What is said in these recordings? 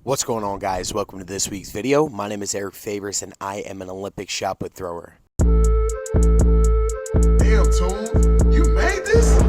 What's going on, guys? Welcome to this week's video. My name is Eric Favors and I am an Olympic shot put thrower. Damn, Toon, you made this?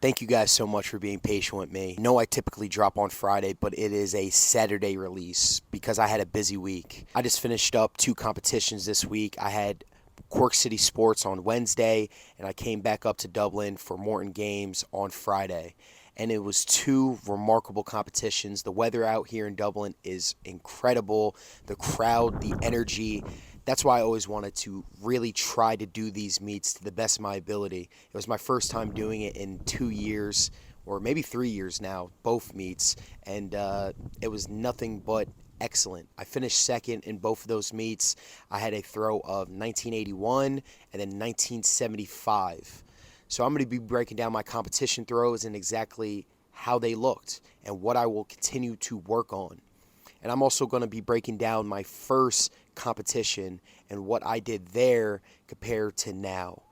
Thank you guys so much for being patient with me. I know I typically drop on Friday, but it is a Saturday release because I had a busy week. I just finished up 2 competitions this week. I had Cork City Sports on Wednesday, and I came back up to Dublin for Morton Games on Friday. And it was 2 remarkable competitions. The weather out here in Dublin is incredible. The crowd, the energy. That's why I always wanted to really try to do these meets to the best of my ability. It was my first time doing it in 2 years, or maybe 3 years now, both meets. And it was nothing but excellent. I finished second in both of those meets. I had a throw of 1981 and then 1975. So I'm going to be breaking down my competition throws and exactly how they looked and what I will continue to work on. And I'm also going to be breaking down my first competition and what I did there compared to now.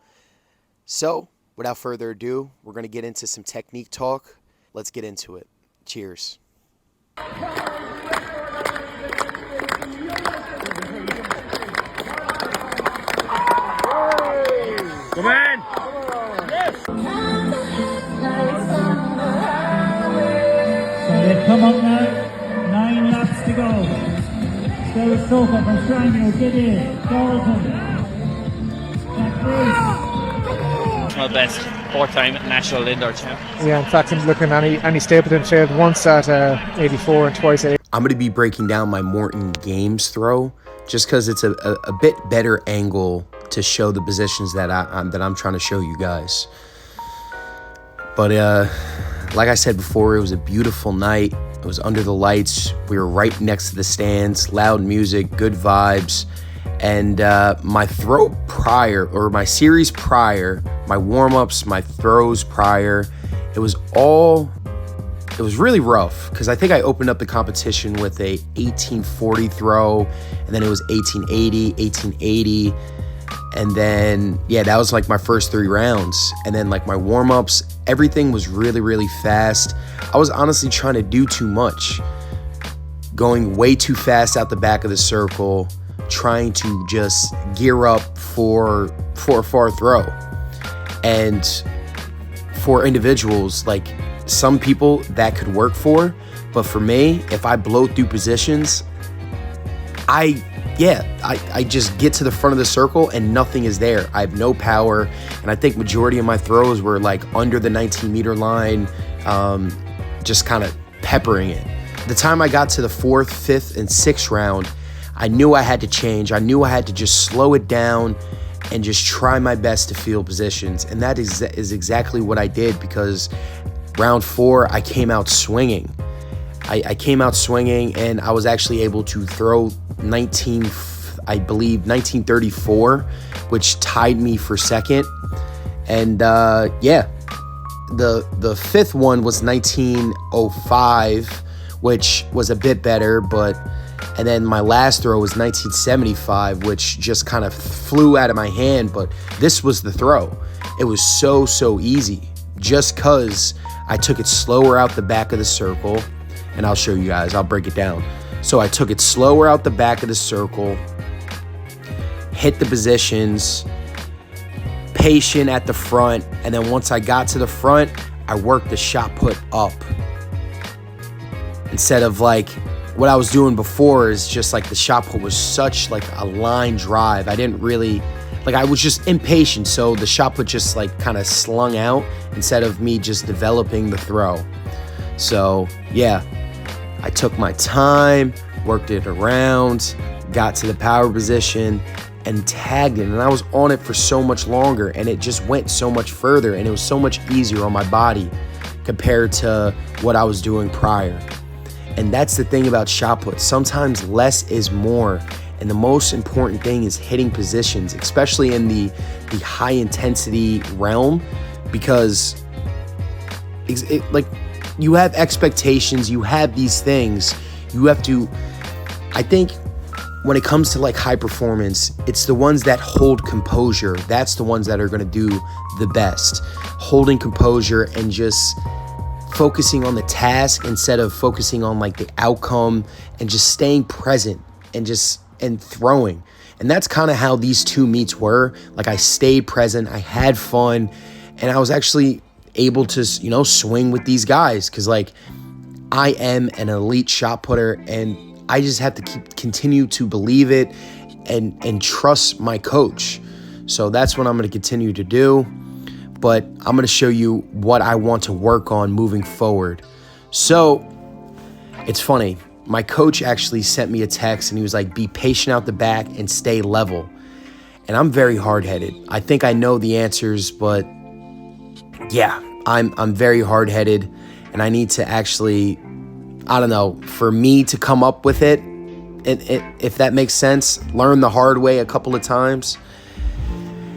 So without further ado, we're going to get into some technique talk. Let's get into it. Cheers. Come on! Yes! So they've come up now, 9 laps to go. Sarah Soka from Strangio, get in, Dalton, Jack Bruce. My best 4-time national indoor champ. Yeah, in fact, I'm looking at Annie Stapleton failed once at 84 and twice at 80. I'm going to be breaking down my Morton Games throw just because it's a bit better angle to show the positions that I'm trying to show you guys. But like I said before, it was a beautiful night. It was under the lights. We were right next to the stands, loud music, good vibes. And my throw prior, or my series prior, my warm-ups, my throws prior, it was really rough because I think I opened up the competition with a 1840 throw, and then it was 1880, 1880. And then, yeah, that was like my first 3 rounds. And then like my warm-ups, everything was really, really fast. I was honestly trying to do too much. Going way too fast out the back of the circle, trying to just gear up for a far throw. And for individuals, like some people that could work for, but for me, if I blow through positions, I just get to the front of the circle and nothing is there. I have no power, and I think majority of my throws were like under the 19-meter line, just kind of peppering it. The time I got to the 4th, 5th, and 6th round, I knew I had to change. I knew I had to just slow it down and just try my best to field positions, and that is exactly what I did because round 4, I came out swinging. I came out swinging, and I was actually able to throw 1934, which tied me for second. And yeah, the 5th one was 1905, which was a bit better, and then my last throw was 1975, which just kind of flew out of my hand, but this was the throw. It was so easy just because I took it slower out the back of the circle. And I'll show you guys, I'll break it down. So I took it slower out the back of the circle, hit the positions, patient at the front, and then once I got to the front, I worked the shot put up. Instead of like, what I was doing before is just like the shot put was such like a line drive. I didn't really, like I was just impatient, so the shot put just like kind of slung out instead of me just developing the throw. So yeah, I took my time, worked it around, got to the power position, and tagged it. And I was on it for so much longer, and it just went so much further, and it was so much easier on my body compared to what I was doing prior. And that's the thing about shot put. Sometimes less is more. And the most important thing is hitting positions, especially in the high intensity realm, because like you have expectations, you have these things, you have to, I think when it comes to like high performance, it's the ones that hold composure. That's the ones that are going to do the best. Holding composure and just focusing on the task instead of focusing on like the outcome, and just staying present and throwing. And that's kind of how these two meets were. Like, I stayed present, I had fun, and I was actually able to, you know, swing with these guys, because like I am an elite shot putter, and I just have to continue to believe it and trust my coach. So that's what I'm going to continue to do. But I'm going to show you what I want to work on moving forward. So it's funny. My coach actually sent me a text, and he was like, be patient out the back and stay level. And I'm very hard-headed. I think I know the answers, but yeah, I'm very hard-headed, and I need to actually, I don't know, for me to come up with it, if that makes sense, learn the hard way a couple of times.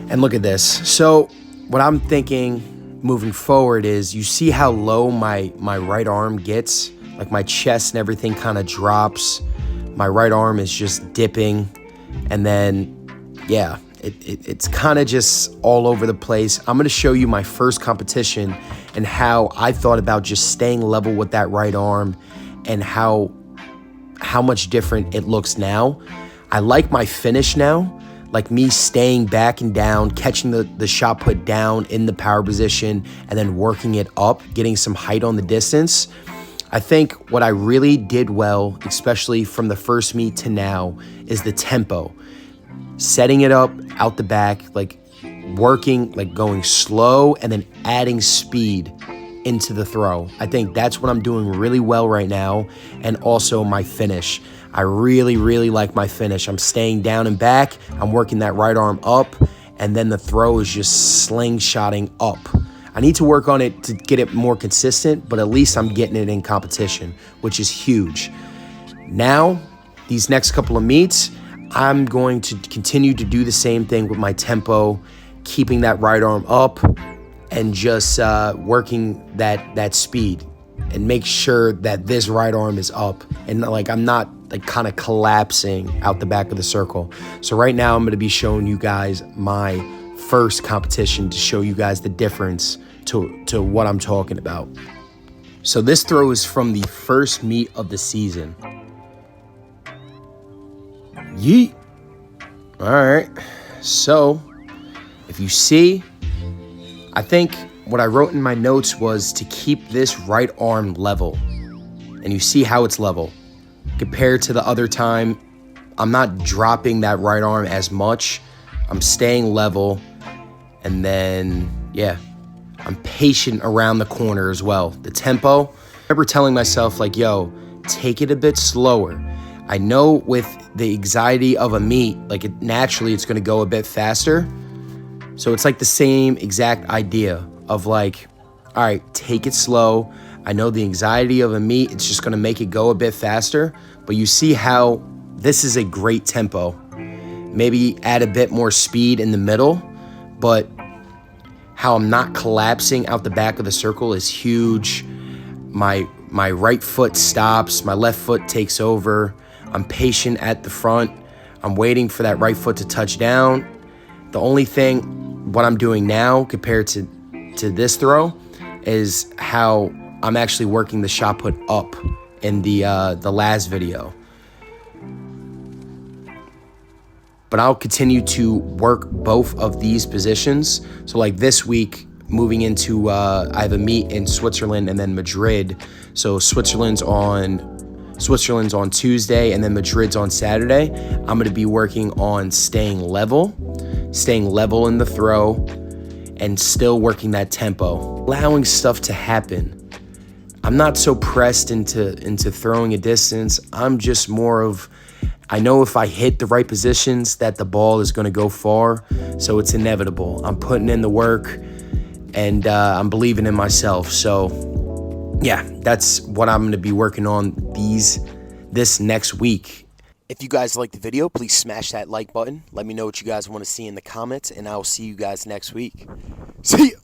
And look at this. So what I'm thinking moving forward is, you see how low my right arm gets? Like, my chest and everything kind of drops. My right arm is just dipping. And then, yeah, it's kind of just all over the place. I'm going to show you my first competition and how I thought about just staying level with that right arm, and how much different it looks now. I like my finish now, like me staying back and down, catching the shot put down in the power position, and then working it up, getting some height on the distance. I think what I really did well, especially from the first meet to now, is the tempo. Setting it up out the back, like working, like going slow and then adding speed into the throw. I think that's what I'm doing really well right now. And also my finish. I really, really like my finish. I'm staying down and back. I'm working that right arm up, and then the throw is just slingshotting up. I need to work on it to get it more consistent, but at least I'm getting it in competition, which is huge. Now, these next couple of meets, I'm going to continue to do the same thing with my tempo, keeping that right arm up, and just working that speed, and make sure that this right arm is up, and like I'm not like kind of collapsing out the back of the circle. So right now I'm going to be showing you guys my first competition to show you guys the difference to what I'm talking about. So this throw is from the first meet of the season. Yeet. All right. So if you see, I think what I wrote in my notes was to keep this right arm level. And you see how it's level. Compared to the other time, I'm not dropping that right arm as much. I'm staying level. And then, yeah, I'm patient around the corner as well. The tempo, I remember telling myself like, yo, take it a bit slower. I know with the anxiety of a meet, like naturally it's gonna go a bit faster. So it's like the same exact idea of like, all right, take it slow. I know the anxiety of a meet, it's just gonna make it go a bit faster, but you see how this is a great tempo. Maybe add a bit more speed in the middle, but how I'm not collapsing out the back of the circle is huge. My right foot stops, my left foot takes over. I'm patient at the front. I'm waiting for that right foot to touch down. The only thing, what I'm doing now compared to this throw, is how I'm actually working the shot put up in the last video. But I'll continue to work both of these positions. So like this week, moving into, I have a meet in Switzerland and then Madrid. So Switzerland's on Tuesday and then Madrid's on Saturday. I'm gonna be working on staying level in the throw, and still working that tempo, allowing stuff to happen. I'm not so pressed into throwing a distance. I'm just more of, I know if I hit the right positions that the ball is going to go far, so it's inevitable. I'm putting in the work, and I'm believing in myself. So yeah, that's what I'm going to be working on this next week. If you guys like the video, please smash that like button. Let me know what you guys want to see in the comments, and I'll see you guys next week. See ya!